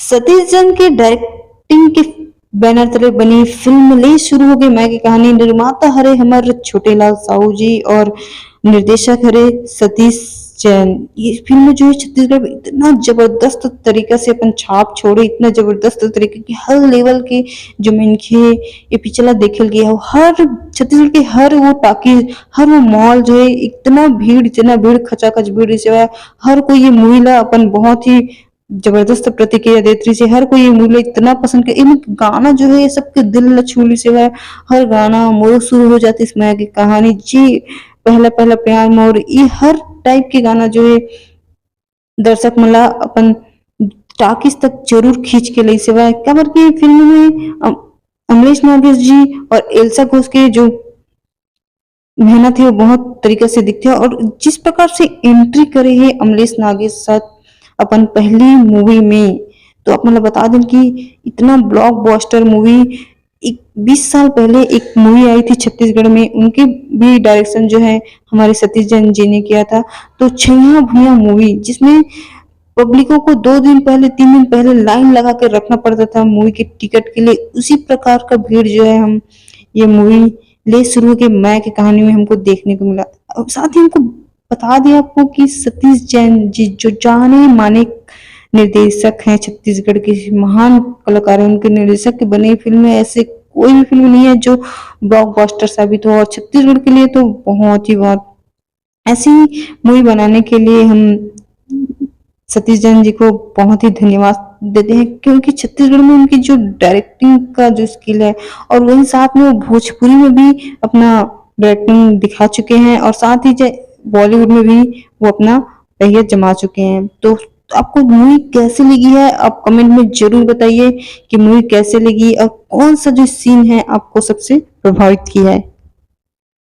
सतीश जैन के डायरेक्टिंग के बैनर तले बनी फिल्म ले शुरू हो गई मैं की कहानी। निर्माता हरे हमर छोटे लाल साहू जी और निर्देशक हरे सतीश जैन। ये फिल्म जो है छत्तीसगढ़ में इतना जबरदस्त तरीका से अपन छाप छोड़े, इतना जबरदस्त तरीके की हर लेवल के जो मनखे ये पिछला देखल गया हो, हर छत्तीसगढ़ के हर वो टाकीज, हर वो मॉल जो है इतना भीड़ खचाखच भीड़ से हर कोई ये मूवी ला अपन बहुत ही जबरदस्त प्रतिक्रिया देत रही से। हर कोई ये मूवी इतना पसंद कर इन गाना जो है सबके दिल ल छू ली से है। हर गाना मोर शुरू हो जाती इसमें की कहानी जी, पहला पहला प्यार मोर, ये हर टाइप के गाना जो है दर्शक मला अपन टाकिस तक जरूर खींच के ले सेवा कबर की फिल्म में अमरीश नागेश जी और एल्सा घोष के जो मेहनत है वो बहुत तरीके से दिखती है। और जिस प्रकार से एंट्री करे है अमरीश नागेश साथ अपन पहली मूवी में, तो आप मतलब बता दें कि इतना ब्लॉकबस्टर मूवी 20 साल पहले एक मूवी आई थी छत्तीसगढ़ में, उनकी भी डायरेक्शन जो है हमारे सतीश जैन जी ने किया था। तो छैया भुइयां मूवी जिसमें पब्लिकों को 2 दिन पहले 3 दिन पहले लाइन लगा कर रखना पड़ता था मूवी के टिकट के लिए, उसी प्रकार का भीड़ जो है हम ये मूवी ले शुरू के मैं की कहानी में हमको देखने को मिला। और साथ ही हमको बता दिया आपको कि सतीश जैन जी जो जाने माने निर्देशक हैं, छत्तीसगढ़ के महान कलाकार हैं, उनके निर्देशक की बनी फिल्म है। ऐसे कोई भी फिल्म नहीं है जो ब्लॉकबस्टर साबित हो, और छत्तीसगढ़ के लिए तो बहुत ही बहुत ऐसी मूवी बनाने के लिए हम सतीश जैन जी को बहुत ही धन्यवाद देते हैं, क्योंकि छत्तीसगढ़ में उनकी जो डायरेक्टिंग का जो स्किल है और वही साथ में वो भोजपुरी में भी अपना डायरेक्टिंग दिखा चुके हैं, और साथ ही बॉलीवुड में भी वो अपना पहिया जमा चुके हैं। तो आपको मूवी कैसे लगी है आप कमेंट में जरूर बताइए कि मूवी कैसे लगी और कौन सा जो सीन है आपको सबसे प्रभावित किया है।